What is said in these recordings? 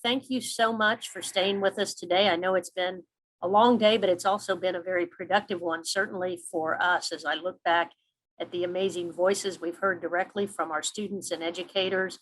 thank you so much for staying with us today. I know it's been a long day, but it's also been a very productive one, certainly for us as I look back at the amazing voices we've heard directly from our students and educators,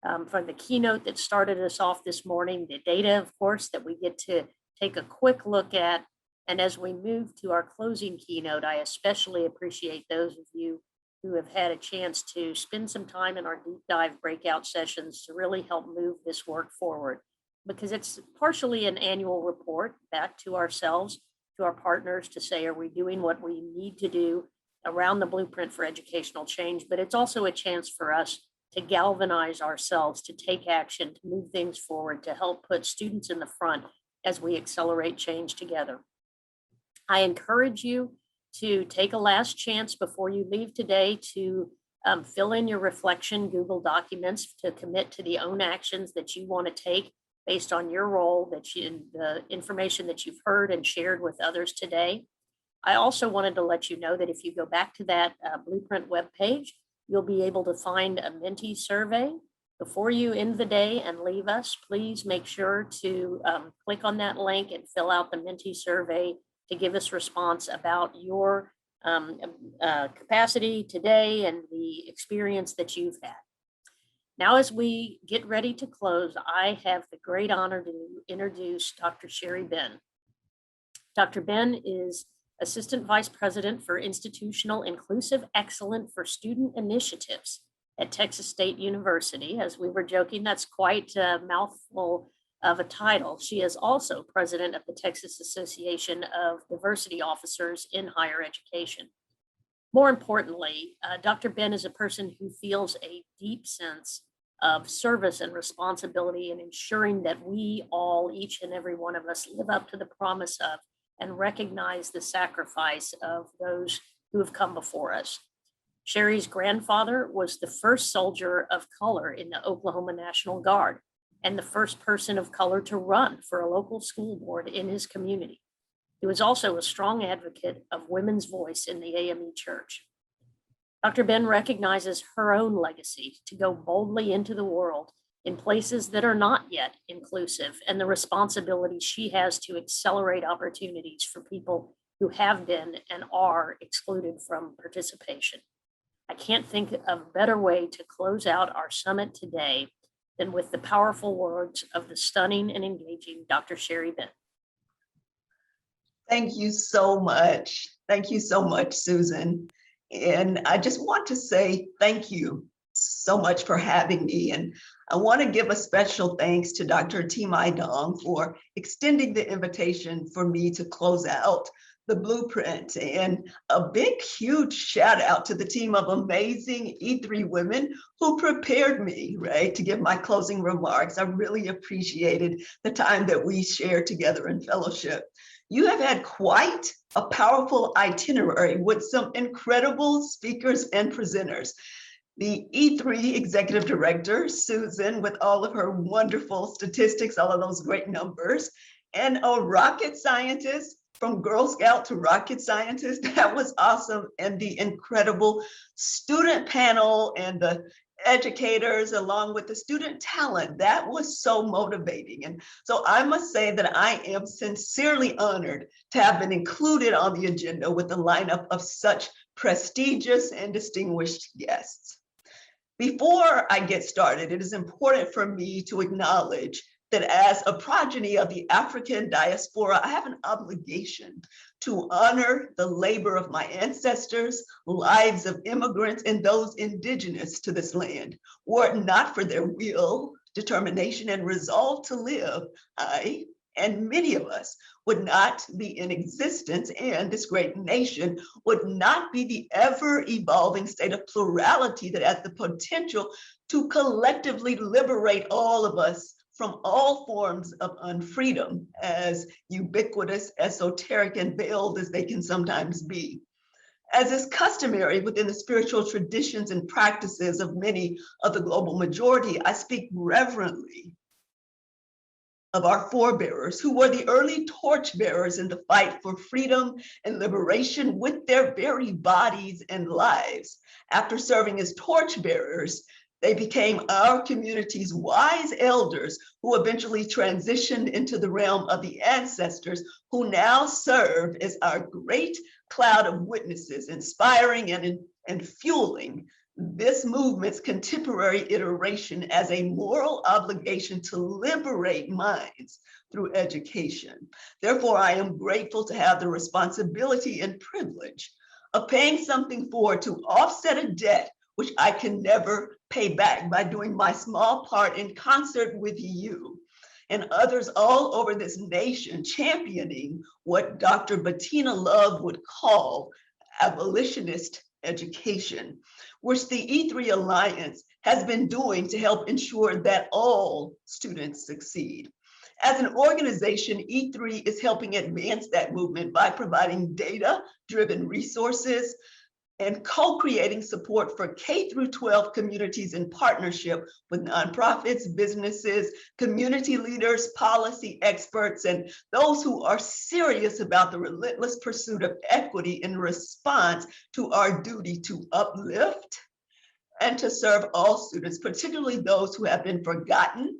from the keynote that started us off this morning, the data, of course, that we get to take a quick look at. And as we move to our closing keynote, I especially appreciate those of you who have had a chance to spend some time in our deep dive breakout sessions to really help move this work forward, because it's partially an annual report back to ourselves, to our partners, to say, are we doing what we need to do around the blueprint for educational change? But it's also a chance for us to galvanize ourselves, to take action, to move things forward, to help put students in the front as we accelerate change together. I encourage you to take a last chance before you leave today to fill in your reflection Google documents to commit to the own actions that you want to take based on your role, the information that you've heard and shared with others today. I also wanted to let you know that if you go back to that Blueprint webpage, you'll be able to find a Menti survey. Before you end the day and leave us, please make sure to click on that link and fill out the Menti survey to give us response about your capacity today and the experience that you've had. Now, as we get ready to close, I have the great honor to introduce Dr. Sherri Benn. Dr. Benn is Assistant Vice President for Institutional Inclusive Excellence for Student Initiatives at Texas State University. As we were joking, that's quite a mouthful of a title. She is also president of the Texas Association of Diversity Officers in Higher Education. More importantly, Dr. Benn is a person who feels a deep sense of service and responsibility in ensuring that we all, each and every one of us, live up to the promise of and recognize the sacrifice of those who have come before us. Sherri's grandfather was the first soldier of color in the Oklahoma National Guard and the first person of color to run for a local school board in his community. He was also a strong advocate of women's voice in the AME Church. Dr. Benn recognizes her own legacy to go boldly into the world in places that are not yet inclusive, and the responsibility she has to accelerate opportunities for people who have been and are excluded from participation. I can't think of a better way to close out our summit today than with the powerful words of the stunning and engaging Dr. Sherri Benn. Thank you so much. Thank you so much, Susan. And I just want to say thank you so much for having me. And I want to give a special thanks to Dr. Timai Dong for extending the invitation for me to close out the blueprint, and a big, huge shout out to the team of amazing E3 women who prepared me, right, to give my closing remarks. I really appreciated the time that we shared together in fellowship. You have had quite a powerful itinerary with some incredible speakers and presenters. The E3 executive director, Susan, with all of her wonderful statistics, all of those great numbers, and a rocket scientist, from Girl Scout to rocket scientist. That was awesome. And the incredible student panel and the educators along with the student talent, that was so motivating. And so I must say that I am sincerely honored to have been included on the agenda with a lineup of such prestigious and distinguished guests. Before I get started, it is important for me to acknowledge that as a progeny of the African diaspora, I have an obligation to honor the labor of my ancestors, lives of immigrants, and those indigenous to this land. Were it not for their will, determination, and resolve to live, I and many of us would not be in existence, and this great nation would not be the ever-evolving state of plurality that has the potential to collectively liberate all of us from all forms of unfreedom, as ubiquitous, esoteric, and veiled as they can sometimes be. As is customary within the spiritual traditions and practices of many of the global majority, I speak reverently of our forebearers who were the early torchbearers in the fight for freedom and liberation with their very bodies and lives. After serving as torchbearers, They became our community's wise elders who eventually transitioned into the realm of the ancestors who now serve as our great cloud of witnesses, inspiring and fueling this movement's contemporary iteration as a moral obligation to liberate minds through education. Therefore, I am grateful to have the responsibility and privilege of paying something forward to offset a debt which I can never pay back by doing my small part in concert with you and others all over this nation championing what Dr. Bettina Love would call abolitionist education, which the E3 Alliance has been doing to help ensure that all students succeed. As an organization, E3 is helping advance that movement by providing data-driven resources and co-creating support for K-12 communities in partnership with nonprofits, businesses, community leaders, policy experts, and those who are serious about the relentless pursuit of equity in response to our duty to uplift and to serve all students, particularly those who have been forgotten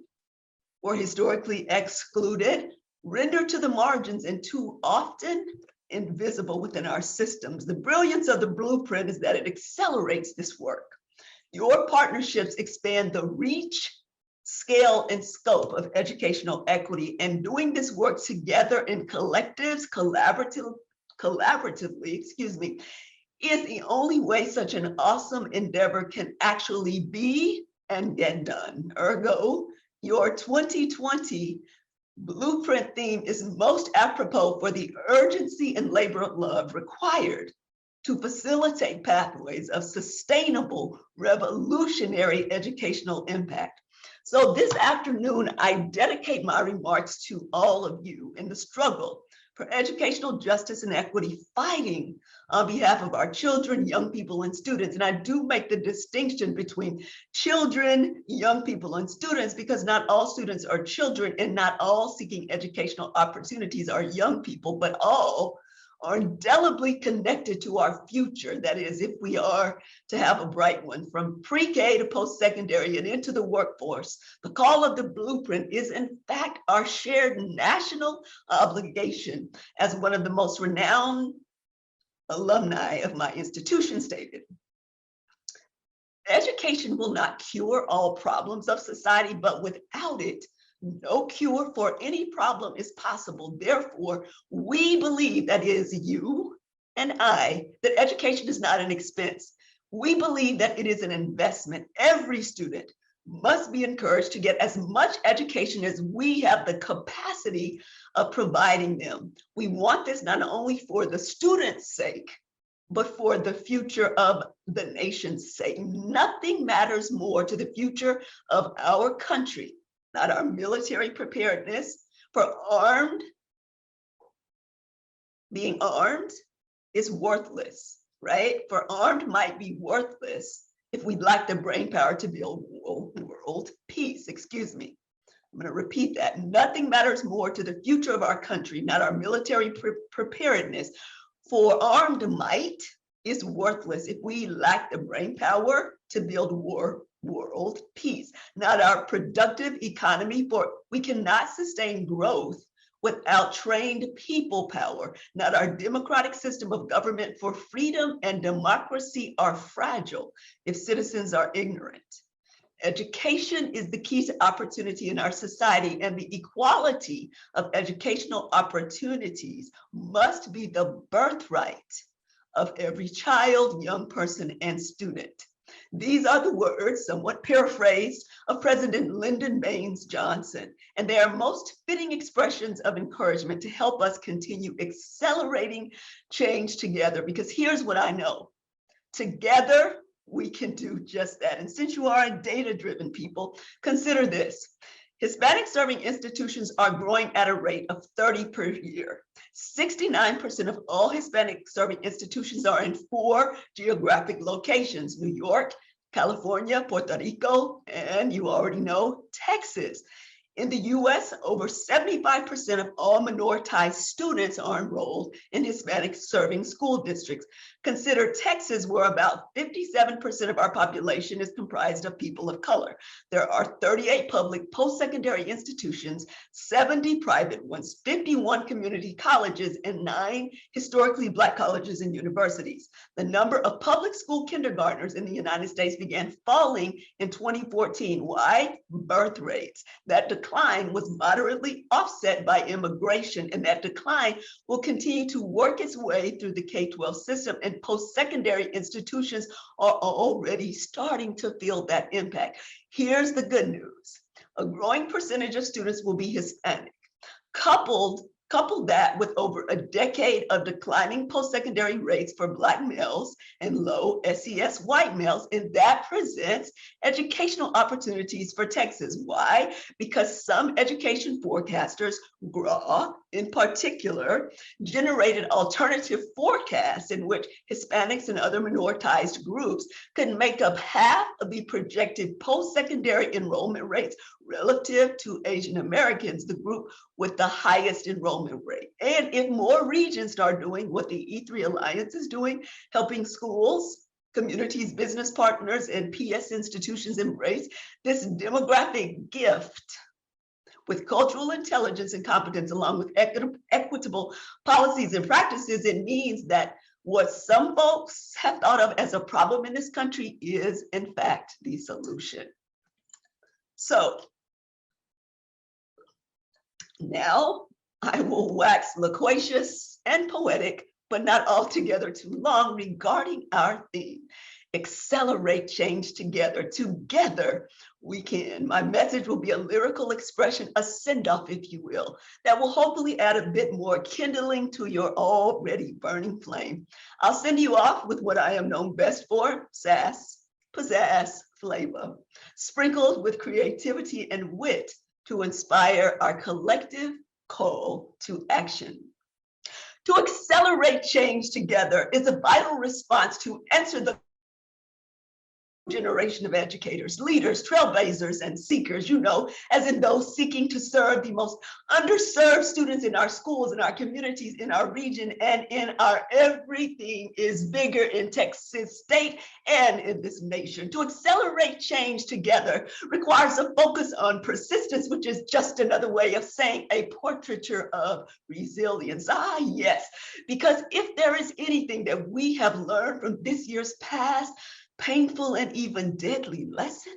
or historically excluded, rendered to the margins, and too often invisible within our systems. The brilliance of the blueprint is that it accelerates this work. Your partnerships expand the reach, scale, and scope of educational equity, and doing this work together in collectives, collaboratively, is the only way such an awesome endeavor can actually be and get done. Ergo, your 2020 Blueprint theme is most apropos for the urgency and labor of love required to facilitate pathways of sustainable, revolutionary educational impact. So this afternoon, I dedicate my remarks to all of you in the struggle for educational justice and equity, fighting on behalf of our children, young people, and students. And I do make the distinction between children, young people, and students, because not all students are children and not all seeking educational opportunities are young people, but all are indelibly connected to our future. That is, if we are to have a bright one, from pre-K to post-secondary and into the workforce, the call of the blueprint is in fact our shared national obligation, as one of the most renowned alumni of my institution stated. Education will not cure all problems of society, but without it, no cure for any problem is possible. Therefore, we believe, that is you and I, that education is not an expense. We believe that it is an investment. Every student must be encouraged to get as much education as we have the capacity of providing them. We want this not only for the students' sake, but for the future of the nation's sake. Nothing matters more to the future of our country, not our military preparedness. For being armed is worthless, right? For armed might be worthless if we lack the brain power to build world peace. I'm going to repeat that. Nothing matters more to the future of our country, not our military preparedness. For armed might is worthless if we lack the brain power to build world peace, not our productive economy, for we cannot sustain growth without trained people power, not our democratic system of government, for freedom and democracy are fragile if citizens are ignorant. Education is the key to opportunity in our society, and the equality of educational opportunities must be the birthright of every child, young person, and student. These are the words, somewhat paraphrased, of President Lyndon Baines Johnson, and they are most fitting expressions of encouragement to help us continue accelerating change together, because here's what I know. Together, we can do just that. And since you are a data-driven people, consider this. Hispanic serving institutions are growing at a rate of 30 per year. 69% of all Hispanic serving institutions are in 4 geographic locations: New York, California, Puerto Rico, and you already know, Texas. In the US, over 75% of all minoritized students are enrolled in Hispanic serving school districts. Consider Texas, where about 57% of our population is comprised of people of color. There are 38 public post-secondary institutions, 70 private ones, 51 community colleges, and 9 historically Black colleges and universities. The number of public school kindergartners in the United States began falling in 2014. Why? Birth rates. That decline was moderately offset by immigration, and that decline will continue to work its way through the K-12 system, and post-secondary institutions are already starting to feel that impact. Here's the good news. A growing percentage of students will be Hispanic. Couple that with over a decade of declining post-secondary rates for Black males and low SES white males, and that presents educational opportunities for Texas. Why? Because some education forecasters, GRAW in particular, generated alternative forecasts in which Hispanics and other minoritized groups could make up half of the projected post-secondary enrollment rates relative to Asian Americans, the group with the highest enrollment rate. And if more regions start doing what the E3 Alliance is doing, helping schools, communities, business partners, and PS institutions embrace this demographic gift with cultural intelligence and competence, along with equitable policies and practices, it means that what some folks have thought of as a problem in this country is, in fact, the solution. So now I will wax loquacious and poetic, but not altogether too long, regarding our theme: accelerate change together. Together we can. My message will be a lyrical expression, a send-off, if you will, that will hopefully add a bit more kindling to your already burning flame. I'll send you off with what I am known best for: sass, pizzazz, flavor, sprinkled with creativity and wit to inspire our collective call to action. To accelerate change together is a vital response to answer the generation of educators, leaders, trailblazers, and seekers, as in those seeking to serve the most underserved students in our schools, in our communities, in our region, and in our everything is bigger in Texas state and in this nation. To accelerate change together requires a focus on persistence, which is just another way of saying a portraiture of resilience. Ah, yes, because if there is anything that we have learned from this year's past, painful and even deadly lesson,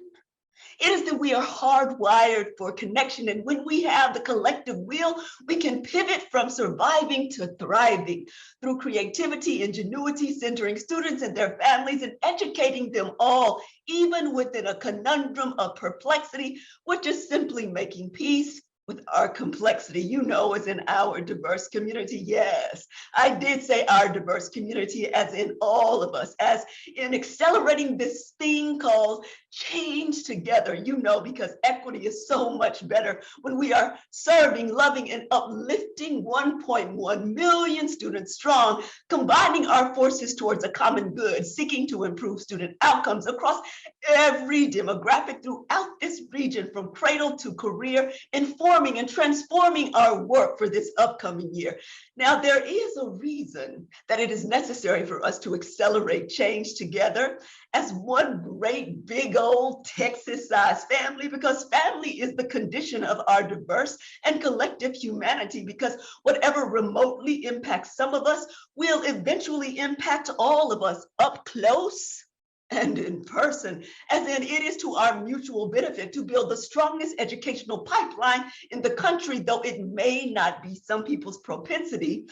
it is that we are hardwired for connection. And when we have the collective will, we can pivot from surviving to thriving through creativity, ingenuity, centering students and their families and educating them all, even within a conundrum of perplexity, which is simply making peace with our complexity, as in our diverse community. Yes, I did say our diverse community, as in all of us, as in accelerating this thing called change together, because equity is so much better when we are serving, loving, and uplifting 1.1 million students strong, combining our forces towards a common good, seeking to improve student outcomes across every demographic throughout this region, from cradle to career, informing and transforming our work for this upcoming year. Now, there is a reason that it is necessary for us to accelerate change together as one great big old Texas-sized family, because family is the condition of our diverse and collective humanity, because whatever remotely impacts some of us will eventually impact all of us up close and in person, as in it is to our mutual benefit to build the strongest educational pipeline in the country, though it may not be some people's propensity.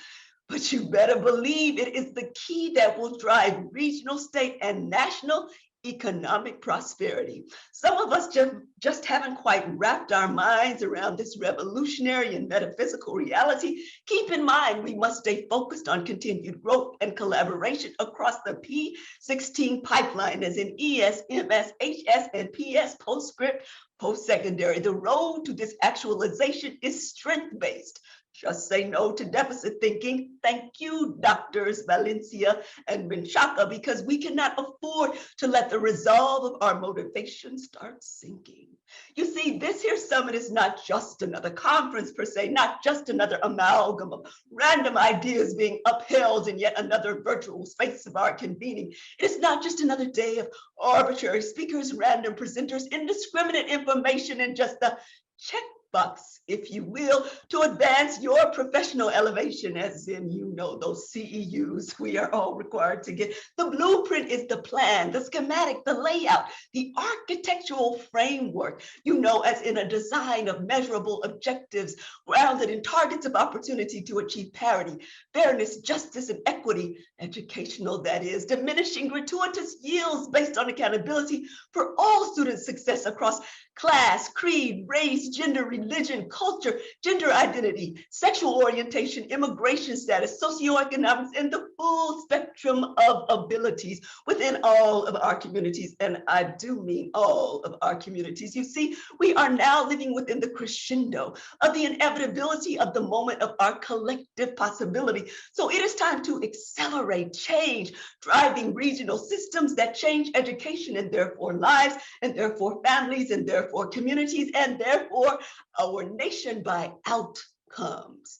But you better believe it is the key that will drive regional, state, and national economic prosperity. Some of us just haven't quite wrapped our minds around this revolutionary and metaphysical reality. Keep in mind, we must stay focused on continued growth and collaboration across the P16 pipeline, as in ES, MS, HS, and PS, postscript, post-secondary. The road to this actualization is strength-based, Just say no to deficit thinking. Thank you, Doctors Valencia and Menchaca, because we cannot afford to let the resolve of our motivation start sinking. You see, this here summit is not just another conference per se, not just another amalgam of random ideas being upheld in yet another virtual space of our convening. It is not just another day of arbitrary speakers, random presenters, indiscriminate information, and just the checkbox, if you will, to advance your professional elevation, as in, you know, those CEUs we are all required to get. The blueprint is the plan, the schematic, the layout, the architectural framework, you know, as in a design of measurable objectives grounded in targets of opportunity to achieve parity, fairness, justice, and equity, educational, that is, diminishing gratuitous yields based on accountability for all students' success across class, creed, race, gender, religion, culture, gender identity, sexual orientation, immigration status, socioeconomics, and the full spectrum of abilities within all of our communities. And I do mean all of our communities. You see, we are now living within the crescendo of the inevitability of the moment of our collective possibility. So it is time to accelerate change, driving regional systems that change education and therefore lives, and therefore families, and therefore communities, and therefore our nation by outcomes.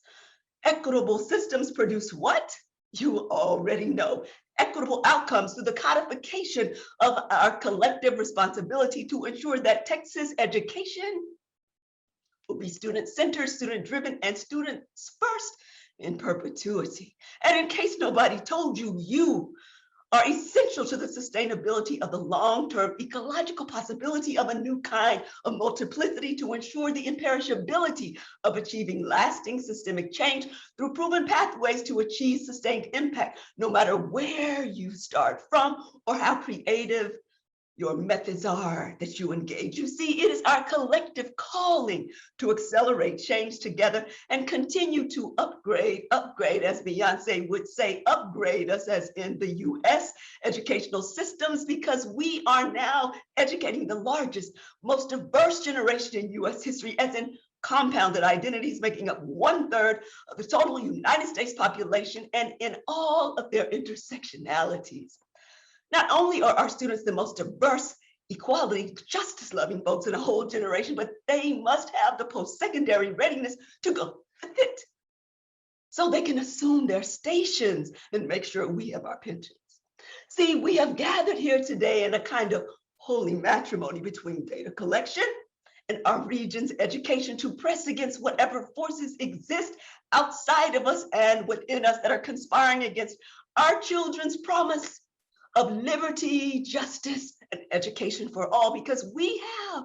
Equitable systems produce what? You already know. Equitable outcomes through the codification of our collective responsibility to ensure that Texas education will be student-centered, student-driven, and students first in perpetuity. And in case nobody told you, you are essential to the sustainability of the long-term ecological possibility of a new kind of multiplicity to ensure the imperishability of achieving lasting systemic change through proven pathways to achieve sustained impact, no matter where you start from or how creative your methods are that you engage. You see, it is our collective calling to accelerate change together and continue to upgrade, as Beyonce would say, upgrade us as in the US educational systems, because we are now educating the largest, most diverse generation in US history, as in compounded identities making up 1/3 of the total United States population and in all of their intersectionalities. Not only are our students the most diverse, equality, justice-loving folks in a whole generation, but they must have the post-secondary readiness to go with it so they can assume their stations and make sure we have our pensions. See, we have gathered here today in a kind of holy matrimony between data collection and our region's education to press against whatever forces exist outside of us and within us that are conspiring against our children's promise of liberty, justice, and education for all, because we have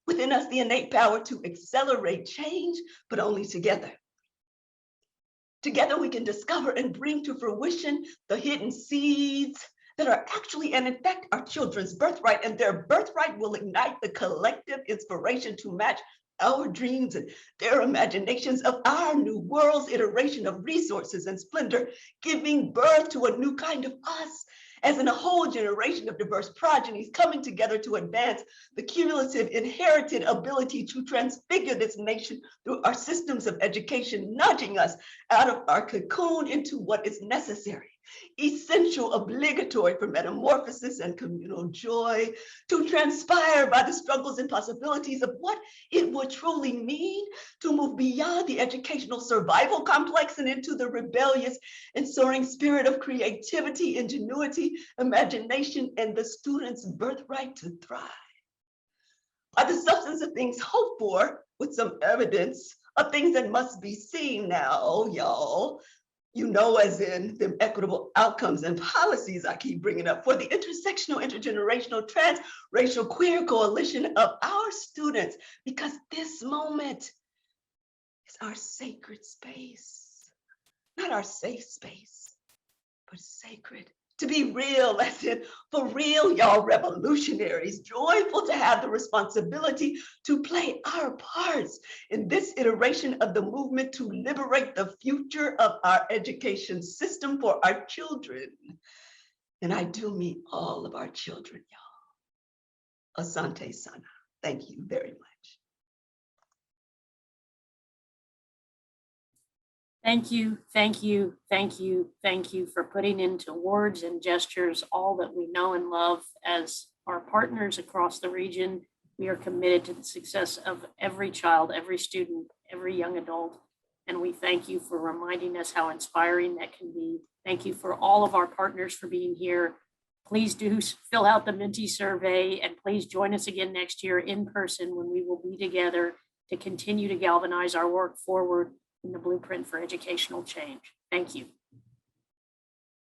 within us the innate power to accelerate change, but only together. Together we can discover and bring to fruition the hidden seeds that are actually and in fact our children's birthright, and their birthright will ignite the collective inspiration to match our dreams and their imaginations of our new world's iteration of resources and splendor, giving birth to a new kind of us, as in a whole generation of diverse progenies coming together to advance the cumulative inherited ability to transfigure this nation through our systems of education, nudging us out of our cocoon into what is necessary, essential, obligatory for metamorphosis and communal joy, to transpire by the struggles and possibilities of what it would truly mean to move beyond the educational survival complex and into the rebellious and soaring spirit of creativity, ingenuity, imagination, and the student's birthright to thrive. Are the substance of things hoped for with some evidence of things that must be seen now, y'all. You know, as in the equitable outcomes and policies I keep bringing up for the intersectional, intergenerational, transracial, queer coalition of our students, because this moment is our sacred space, not our safe space, but sacred. To be real, as in for real, y'all revolutionaries, joyful to have the responsibility to play our parts in this iteration of the movement to liberate the future of our education system for our children. And I do mean all of our children, y'all. Asante Sana. Thank you very much. Thank you, thank you, thank you, thank you for putting into words and gestures all that we know and love as our partners across the region. We are committed to the success of every child, every student, every young adult. And we thank you for reminding us how inspiring that can be. Thank you for all of our partners for being here. Please do fill out the Menti survey and please join us again next year in person when we will be together to continue to galvanize our work forward in the blueprint for educational change. Thank you.